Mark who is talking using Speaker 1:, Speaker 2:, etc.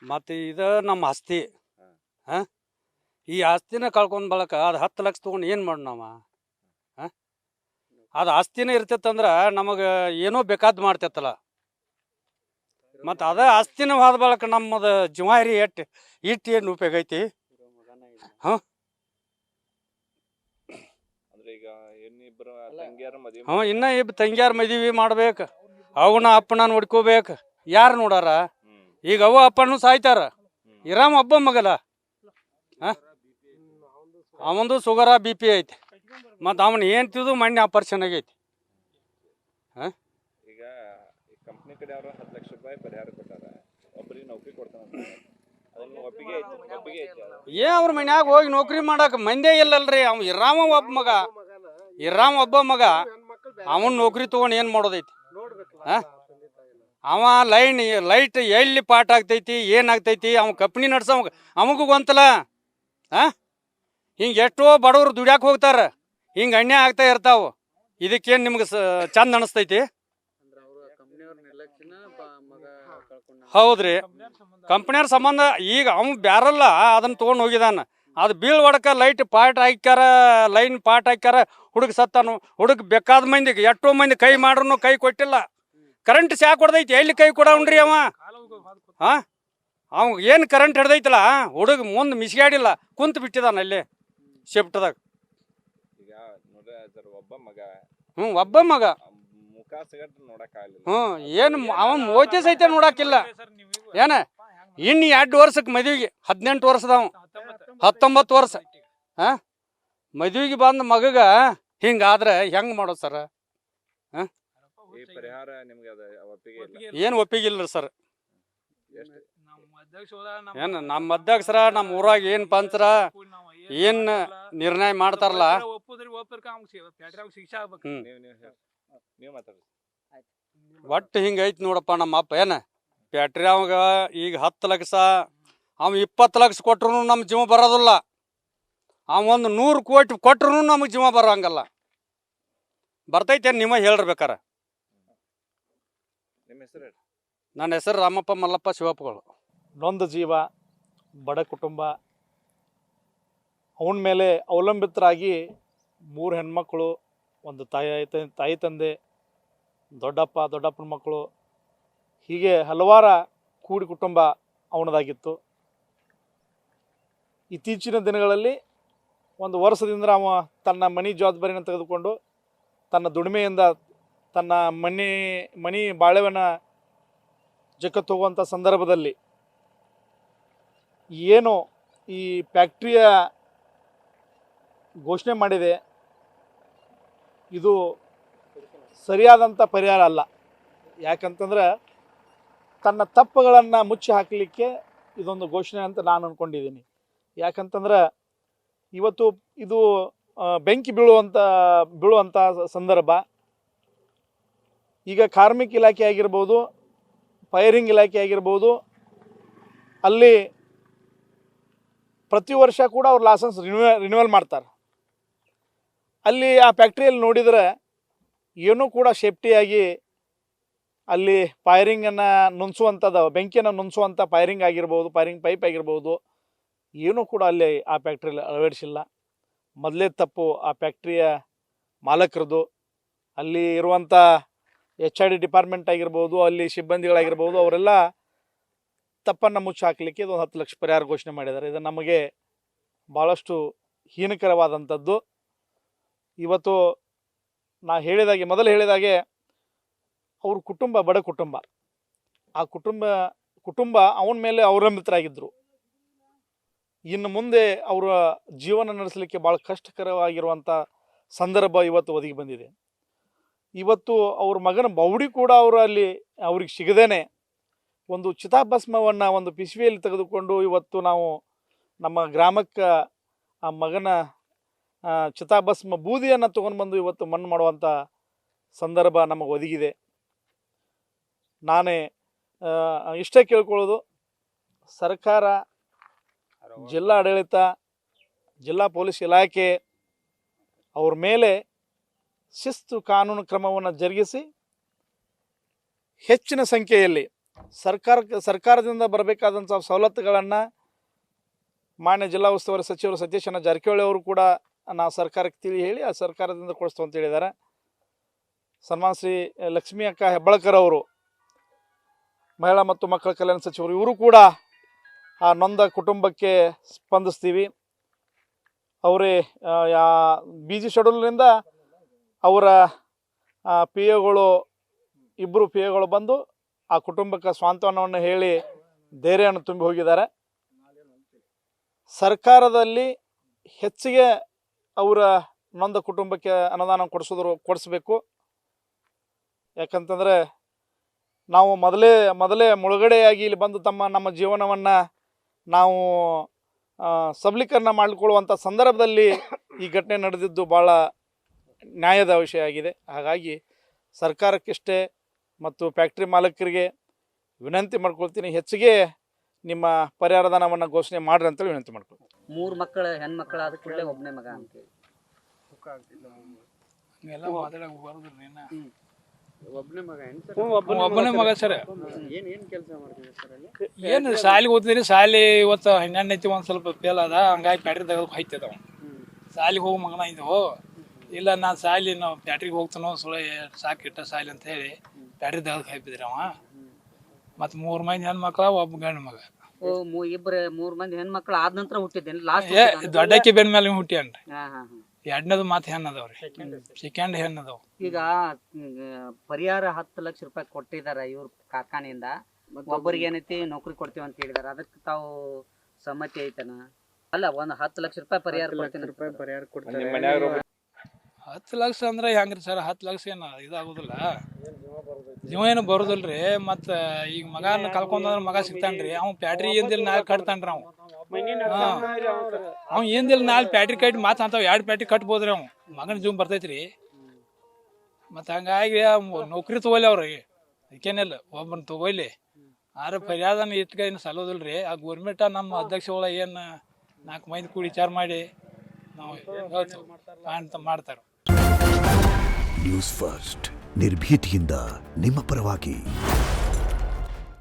Speaker 1: ಮತ್ತು ಇದು ನಮ್ಮ ಆಸ್ತಿ. ಹಾಂ, ಈ ಆಸ್ತಿನ ಕಳ್ಕೊಂಡ್ ಬಳಕ ಅದು 10 ಲಕ್ಷ ತೊಗೊಂಡು ಏನು ಮಾಡಿ ನಾವು? ಹಾಂ, ಅದು ಆಸ್ತಿನೇ ಇರ್ತೈತಂದ್ರೆ ನಮಗೆ ಏನೋ ಬೇಕಾದ್ ಮಾಡ್ತೈತಲ್ಲ. ಮತ್ತು ಅದೇ ಆಸ್ತಿನ ಹೋದ ಬಳಕ ನಮ್ಮದು ಜೀವಾರಿ ಇಟ್ಟು ಏನು ಉಪಯೋಗ ಐತಿ? ಹಾಂ, ಹ್ಞೂ, ಇನ್ನೂ ಇಬ್ಬರು ತಂಗಿಯಾರ ಮದುವೆ ಮಾಡ್ಬೇಕು, ಅವನ ಅಪ್ಪನ ನೋಡ್ಕೋಬೇಕು. ಯಾರು ನೋಡಾರ? ಈಗ ಅವ ಅಪ್ಪನೂ ಸಾಯ್ತಾರ, ಇರಾಮ ಒಬ್ಬ ಮಗಲ. ಹಾಂ, ಅವಂದು ಶುಗರ BP ಐತಿ, ಮತ್ತು ಅವನು ಏನು ತಿದ್ದು ಮಣ್ಣೆ ಆಪರೇಷನ್ ಆಗೈತಿ. ಹಾಂ,
Speaker 2: ಈಗ ಕಂಪ್ನಿ ಕಡೆ ಅವರು 10 ಲಕ್ಷ ರೂಪಾಯಿ ಪರಿಹಾರ ಕೊಟ್ಟಾರ, ಒಬ್ಬರಿಗೆ ನೌಕರಿ ಕೊಡ್ತಾನೆ, ಅದನ್ನು ಒಪ್ಪಿಗೆ ಐತಿ.
Speaker 1: ಅವ್ರ ಮನ್ಯಾಗ ಹೋಗಿ ನೌಕರಿ ಮಾಡಕ್ಕೆ ಮಂದೇ ಇಲ್ಲಲ್ರಿ. ಅವ ಇರಾಮ ಒಬ್ಬ ಮಗ ಅವನ್ ನೌಕರಿ ತೊಗೊಂಡು ಏನು ಮಾಡೋದೈತಿ? ಹಾಂ, ಅವ ಲೈಟ್ ಎಲ್ಲಿ ಪಾಟ್ ಆಗ್ತೈತಿ, ಏನಾಗ್ತೈತಿ, ಅವ ಕಂಪ್ನಿ ನಡ್ಸೋ ಅಮಗೂ ಗೊಂತಲ್ಲ. ಹಾಂ, ಹಿಂಗೆ ಎಷ್ಟೋ ಬಡವರು ದುಡ್ಯಾಕೆ ಹೋಗ್ತಾರ, ಹಿಂಗೆ ಅನ್ಯಾಯ ಆಗ್ತಾ ಇರ್ತಾವ. ಇದಕ್ಕೇನು ನಿಮ್ಗೆ ಚಂದ ಅನಿಸ್ತೈತಿ? ಹೌದ್ರಿ, ಕಂಪ್ನಿಯವ್ರ ಸಂಬಂಧ. ಈಗ ಅವ್ನು ಬ್ಯಾರಲ್ಲ ಅದನ್ನ ತೊಗೊಂಡು ಹೋಗಿದಾನ, ಅದು ಬೀಳ್ ಹೊಡಕ ಲೈನ್ ಪಾಟ್ ಹಾಕ್ಯಾರ, ಹುಡುಗ ಸತ್ತಾನು. ಹುಡುಗ ಬೇಕಾದ ಮಂದಿಗೆ ಎಷ್ಟೋ ಮಂದಿ ಕೈ ಮಾಡ್ರು ಕೈ ಕೊಟ್ಟಿಲ್ಲ. ಕರೆಂಟ್ ಶಾಕ್ ಹೊಡೆದೈತಿ, ಎಲ್ಲಿ ಕೈ ಕೊಡವನ್ರಿ ಅವ? ಹಾಂ, ಅವ ಏನು ಕರೆಂಟ್ ಹಿಡ್ದೈತಲ್ಲ, ಹುಡುಗ ಮುಂದೆ ಮಿಸ್ಗಾಡಿಲ್ಲ, ಕುಂತು ಬಿಟ್ಟಿದಾನ ಅಲ್ಲೇ ಶಿಫ್ಟ್ದಾಗ.
Speaker 2: ಈಗ ಒಬ್ಬ ಮಗ,
Speaker 1: ಒಬ್ಬ ಮಗ. ಏನು ಅವನ್ ಮೋತಿ ಸಹಿತ ನೋಡಾಕಿಲ್ಲ. ಏನ ಇನ್ನು 2 ವರ್ಷಕ್ಕೆ ಮದುವೆಗೆ 18 ವರ್ಷದವ, 19 ವರ್ಷ. ಹಾಂ, ಮದುವೆಗೆ ಬಂದ ಮಗಗ ಹಿಂಗಾದ್ರೆ ಹೆಂಗೆ ಮಾಡೋದು ಸರ್? ಹಾಂ, ಏನು ಒಪ್ಪಿಗಿಲ್ಲ ಸರ್. ಏನು ನಮ್ಮ ಅಧ್ಯಕ್ಷರ ನಮ್ಮ ಊರಾಗ ಏನು ಪಂಚರ ಏನು ನಿರ್ಣಯ ಮಾಡ್ತಾರಲ್ಲ, ಒಟ್ಟು ಹಿಂಗೈತಿ ನೋಡಪ್ಪ ನಮ್ಮ ಅಪ್ಪ. ಏನ ಬ್ಯಾಟ್ರಿ ಅವಾಗ ಈಗ 10 ಲಕ್ಷ, ಅವ 20 ಲಕ್ಷ ಕೊಟ್ರು ನಮ್ಮ ಜೀವ ಬರೋದಿಲ್ಲ. ಅವ ಒಂದು 100 ಕೋಟಿ ಕೊಟ್ರು ನಮಗೆ ಜೀವ ಬರೋಂಗಲ್ಲ. ಬರ್ತೈತೆ ನಿಮ್ಮ ಹೇಳ್ಬೇಕಾರ. ನನ್ನ ಹೆಸರು ರಾಮಪ್ಪ ಮಲ್ಲಪ್ಪ ಶಿವಪ್ಪಗಳು.
Speaker 3: ನೊಂದ ಜೀವ, ಬಡ ಕುಟುಂಬ, ಅವನ ಮೇಲೆ ಅವಲಂಬಿತರಾಗಿ 3 ಹೆಣ್ಮಕ್ಳು, ಒಂದು ತಾಯಿ ತಂದೆ, ದೊಡ್ಡಪ್ಪನ ಮಕ್ಕಳು, ಹೀಗೆ ಹಲವಾರ ಕೂಡಿ ಕುಟುಂಬ ಅವನದಾಗಿತ್ತು. ಇತ್ತೀಚಿನ ದಿನಗಳಲ್ಲಿ 1 ವರ್ಷದಿಂದ ಅವ ತನ್ನ ಮನೆ ಜವಾಬ್ದಾರಿಯನ್ನು ತೆಗೆದುಕೊಂಡು ತನ್ನ ದುಡಿಮೆಯಿಂದ ತನ್ನ ಮನೆ ಬಾಳೆವನ್ನ ಜಗತ್ತು ಹೋಗುವಂಥ ಸಂದರ್ಭದಲ್ಲಿ ಏನು ಈ ಫ್ಯಾಕ್ಟ್ರಿಯ ಘೋಷಣೆ ಮಾಡಿದೆ, ಇದು ಸರಿಯಾದಂಥ ಪರಿಹಾರ ಅಲ್ಲ. ಯಾಕಂತಂದ್ರೆ ತನ್ನ ತಪ್ಪುಗಳನ್ನು ಮುಚ್ಚಿ ಹಾಕಲಿಕ್ಕೆ ಇದೊಂದು ಘೋಷಣೆ ಅಂತ ನಾನು ಅಂದ್ಕೊಂಡಿದ್ದೀನಿ. ಯಾಕಂತಂದ್ರೆ ಇವತ್ತು ಇದು ಬೆಂಕಿ ಬೀಳುವಂಥ ಸಂದರ್ಭ. ಈಗ ಕಾರ್ಮಿಕ ಇಲಾಖೆ ಆಗಿರ್ಬೋದು, ಫೈರಿಂಗ್ ಇಲಾಖೆ ಆಗಿರ್ಬೋದು, ಅಲ್ಲಿ ಪ್ರತಿ ವರ್ಷ ಕೂಡ ಅವ್ರು ಲೈಸೆನ್ಸ್ ರಿನ್ಯೂವಲ್ ಮಾಡ್ತಾರೆ. ಅಲ್ಲಿ ಆ ಫ್ಯಾಕ್ಟ್ರಿಯಲ್ಲಿ ನೋಡಿದರೆ ಏನೂ ಕೂಡ ಸೇಫ್ಟಿಯಾಗಿ ಅಲ್ಲಿ ಫೈರಿಂಗನ್ನು ನುಣಿಸುವಂಥದ್ದು, ಬೆಂಕಿಯನ್ನು ನುಣಿಸುವಂಥ ಫೈರಿಂಗ್ ಆಗಿರ್ಬೋದು, ಫೈರಿಂಗ್ ಪೈಪ್ ಆಗಿರ್ಬೋದು, ಏನೂ ಕೂಡ ಅಲ್ಲಿ ಆ ಫ್ಯಾಕ್ಟ್ರಿಯಲ್ಲಿ ಅಳವಡಿಸಿಲ್ಲ. ಮೊದಲೇ ತಪ್ಪು ಆ ಫ್ಯಾಕ್ಟ್ರಿಯ ಮಾಲಕರದು. ಅಲ್ಲಿ ಇರುವಂಥ HID ಡಿಪಾರ್ಟ್ಮೆಂಟ್ ಆಗಿರ್ಬೋದು, ಅಲ್ಲಿ ಸಿಬ್ಬಂದಿಗಳಾಗಿರ್ಬೋದು, ಅವರೆಲ್ಲ ತಪ್ಪನ್ನು ಮುಚ್ಚಿ ಹಾಕಲಿಕ್ಕೆ ಇದೊಂದು 10 ಲಕ್ಷ ಪರಿಹಾರ ಘೋಷಣೆ ಮಾಡಿದ್ದಾರೆ. ಇದು ನಮಗೆ ಭಾಳಷ್ಟು ಹೀನಕರವಾದಂಥದ್ದು. ಇವತ್ತು ಮೊದಲು ಹೇಳಿದಾಗೆ ಅವ್ರ ಕುಟುಂಬ ಬಡ ಕುಟುಂಬ. ಆ ಕುಟುಂಬ ಅವನ ಮೇಲೆ ಅವಲಂಬಿತರಾಗಿದ್ದರು. ಇನ್ನು ಮುಂದೆ ಅವರ ಜೀವನ ನಡೆಸಲಿಕ್ಕೆ ಭಾಳ ಕಷ್ಟಕರವಾಗಿರುವಂಥ ಸಂದರ್ಭ ಇವತ್ತು ಒದಗಿ ಬಂದಿದೆ. ಇವತ್ತು ಅವ್ರ ಮಗನ ಬೌಡಿ ಕೂಡ ಅವ್ರಿಗೆ ಸಿಗದೇನೆ ಒಂದು ಚಿತಾಭಸ್ಮವನ್ನು ಒಂದು ಪಿಶವಿಯಲ್ಲಿ ತೆಗೆದುಕೊಂಡು ಇವತ್ತು ನಾವು ನಮ್ಮ ಗ್ರಾಮಕ್ಕೆ ಆ ಮಗನ ಚಿತಾಭಸ್ಮ ಬೂದಿಯನ್ನು ತೊಗೊಂಡು ಇವತ್ತು ಮಣ್ಣು ಮಾಡುವಂಥ ಸಂದರ್ಭ ನಮಗೆ ಒದಗಿದೆ. ನಾನೇ ಇಷ್ಟೇ ಕೇಳ್ಕೊಳ್ಳೋದು, ಸರ್ಕಾರ, ಜಿಲ್ಲಾ ಆಡಳಿತ, ಜಿಲ್ಲಾ ಪೊಲೀಸ್ ಇಲಾಖೆ ಅವ್ರ ಮೇಲೆ ಶಿಸ್ತು ಕಾನೂನು ಕ್ರಮವನ್ನು ಜರುಗಿಸಿ ಹೆಚ್ಚಿನ ಸಂಖ್ಯೆಯಲ್ಲಿ ಸರ್ಕಾರದಿಂದ ಬರಬೇಕಾದಂಥ ಸವಲತ್ತುಗಳನ್ನು ಮಾನ್ಯ ಜಿಲ್ಲಾ ಉಸ್ತುವಾರಿ ಸಚಿವರು ಸತೀಶಣ್ಣ ಜಾರಕಿಹೊಳಿ ಅವರು ಕೂಡ ನಾವು ಸರ್ಕಾರಕ್ಕೆ ತಿಳಿ ಹೇಳಿ ಆ ಸರ್ಕಾರದಿಂದ ಕೊಡಿಸ್ತು ಅಂತ ಹೇಳಿದ್ದಾರೆ. ಸನ್ಮಾನ ಶ್ರೀ ಲಕ್ಷ್ಮೀ ಅಕ್ಕ ಹೆಬ್ಬಾಳ್ಕರ್ ಅವರು ಮಹಿಳಾ ಮತ್ತು ಮಕ್ಕಳ ಕಲ್ಯಾಣ ಸಚಿವರು, ಇವರು ಕೂಡ ಆ ನೊಂದ ಕುಟುಂಬಕ್ಕೆ ಸ್ಪಂದಿಸ್ತೀವಿ. ಅವರೇ BG ಶೆಡ್ಯೂಲ್ನಿಂದ ಅವರ ಪಿ ಎಗಳು ಇಬ್ಬರು ಪಿ ಎಗಳು ಬಂದು ಆ ಕುಟುಂಬಕ್ಕೆ ಸ್ವಾಂತವನವನ್ನು ಹೇಳಿ ಧೈರ್ಯವನ್ನು ತುಂಬಿ ಹೋಗಿದ್ದಾರೆ. ಸರ್ಕಾರದಲ್ಲಿ ಹೆಚ್ಚಿಗೆ ಅವರ ನೊಂದ ಕುಟುಂಬಕ್ಕೆ ಅನುದಾನ ಕೊಡಿಸ್ಬೇಕು. ಯಾಕಂತಂದರೆ ನಾವು ಮೊದಲೇ ಮುಳುಗಡೆಯಾಗಿ ಇಲ್ಲಿ ಬಂದು ನಮ್ಮ ಜೀವನವನ್ನು ನಾವು ಸಬಲೀಕರಣ ಮಾಡಿಕೊಳ್ಳುವಂಥ ಸಂದರ್ಭದಲ್ಲಿ ಈ ಘಟನೆ ನಡೆದಿದ್ದು ಭಾಳ ನ್ಯಾಯದ ವಿಷಯ ಆಗಿದೆ. ಹಾಗಾಗಿ ಸರ್ಕಾರಕ್ಕಿಷ್ಟೇ ಮತ್ತು ಫ್ಯಾಕ್ಟ್ರಿ ಮಾಲಕರಿಗೆ ವಿನಂತಿ ಮಾಡ್ಕೊಳ್ತೀನಿ, ಹೆಚ್ಚಿಗೆ ನಿಮ್ಮ ಪರಿಹಾರಧನವನ್ನು ಘೋಷಣೆ ಮಾಡ್ರಿ ಅಂತೇಳಿ ವಿನಂತಿ ಮಾಡ್ಕೊಳ್ತೀನಿ.
Speaker 4: 3 ಮಕ್ಕಳು ಹೆಣ್ಮಕ್ಳು ಆದ ಕೂಡಲೇ ಒಬ್ಬನೇ ಮಗ ಅಂತೇಳಿ
Speaker 5: ಒಬ್ಬನೇ ಮಗ ಸರ್.
Speaker 4: ಏನ್ ಕೆಲಸ ಮಾಡ್ತೀವಿ ಸರ್ ಅಲ್ಲಿ?
Speaker 5: ಏನು ಶಾಲೆಗೆ ಓದ್ತೀನಿ, ಶಾಲೆ ಇವತ್ತು 12 ಐತಿ, ಒಂದು ಸ್ವಲ್ಪ ಫೇಲ್ ಅದ, ಹಂಗಾಗಿ ಬ್ಯಾಟ್ರಿ ತೆಗೆದು ಹೋಯ್ತದ ಅವ್ನು. ಶಾಲೆಗೆ ಹೋಗೋ ಮಗನ ಇದ್ದವು, ಇಲ್ಲ ನಾನು ಶಾಲೆ ನಾವು ಬ್ಯಾಟ್ರಿಗೆ ಹೋಗ್ತಾನೋ ಸುಳ್ಳು ಸಾಕಿಟ್ಟ ಶಾಲೆ ಅಂತ ಹೇಳಿ ಬ್ಯಾಟ್ರಿ ತೆಗೆದು ಹಾಯ್ಬಿದ್ರಿ ಅವ. ಮತ್ತು 3 ಮಂದಿ ಹೆಣ್ಮಕ್ಳ, ಒಬ್ಬ ಗಂಡು ಮಗ.
Speaker 4: ಓ 3 ಮಂದಿ ಹೆಣ್ಮಕ್ಳು ಆದ ನಂತರ ಹುಟ್ಟಿದ್ದೇನೆ ಲಾಸ್ಟ್?
Speaker 5: ದೊಡ್ಡಕ್ಕಿ ಬೆನ್ ಮೇಲೆ ಹುಟ್ಟಿಯನ್ರಿ.
Speaker 4: ಹಾ ಹಾ.
Speaker 5: ಎರಡನೇದು ಮಾತು ಹೆಣ್ಣದವ್ರಿ, ಸೆಕೆಂಡ್ ಹೆಣ್ಣದವ್.
Speaker 4: ಈಗ ಪರಿಹಾರ 10 ಲಕ್ಷ ರೂಪಾಯಿ ಕೊಟ್ಟಿದಾರ ಇವ್ರ ಕಾರ್ಖಾನೆಯಿಂದ. ಒಬ್ಬರಿಗೆ ಏನೈತಿ ನೌಕರಿ ಕೊಡ್ತೀವಿ ಅಂತ ಹೇಳಿದಾರ, ಅದಕ್ಕೆ ತಾವು ಸಮ್ಮತಿ ಐತನ? ಅಲ್ಲ, ಒಂದು 10 ಲಕ್ಷ ರೂಪಾಯಿ ಪರಿಹಾರ ಕೊಡ್ತೀನಿ.
Speaker 2: ನಿಮ್ಮ ಮನ್ಯಾಗ
Speaker 5: 10 ಲಕ್ಷ ಅಂದ್ರೆ ಹೆಂಗ್ರಿ ಸರ್? 10 ಲಕ್ಷ ಏನು ಇದಾಗೋದಿಲ್ಲ, ಜೀವ ಏನು ಬರೋದಿಲ್ರಿ. ಮತ್ತು ಈಗ ಮಗನ ಕಳ್ಕೊಂಡ್ರೆ ಮಗ ಸಿಗ್ತಾನ್ರಿ, ಅವ್ನು ಬ್ಯಾಟ್ರಿ ಏನ್ದಿಲ್ಲ ನಾಳೆ ಕಟ್ತಾನ್ರಿ. ಅವ್ನು ಏನ್ದಿಲ್ಲ ನಾಳೆ ಬ್ಯಾಟ್ರಿ ಕಟ್ಟಿ ಮಾತು ಅಂತಾವ 2 ಬ್ಯಾಟ್ರಿ ಕಟ್ಬೋದ್ರಿ. ಅವ್ನು ಮಗನ ಜೀವ ಬರ್ತೈತ್ರಿ. ಮತ್ತು ಹಂಗಾಗಿ ನೌಕರಿ ತಗೋಲಿ ಅವ್ರಿಗೆ, ಅದಕ್ಕೇನಿಲ್ಲ, ಒಬ್ಬನ ತಗೋಲಿ. ಆದ್ರೆ ಪರಿಹಾರನ ಇಟ್ಕ ಏನು ಸಲ್ಲೋದಿಲ್ರಿ. ಆ ಗೌರ್ಮೆಂಟ ನಮ್ಮ ಅಧ್ಯಕ್ಷಗಳ ಏನು 4 ಮಂದಿ ಕೂಡಿ ವಿಚಾರ ಮಾಡಿ ನಾವು ಅಂತ ಮಾಡ್ತಾರೆ.
Speaker 6: ನ್ಯೂಸ್ ಫಸ್ಟ್ ನಿರ್ಭೀತಿಯಿಂದ ನಿಮ್ಮ ಪರವಾಗಿ.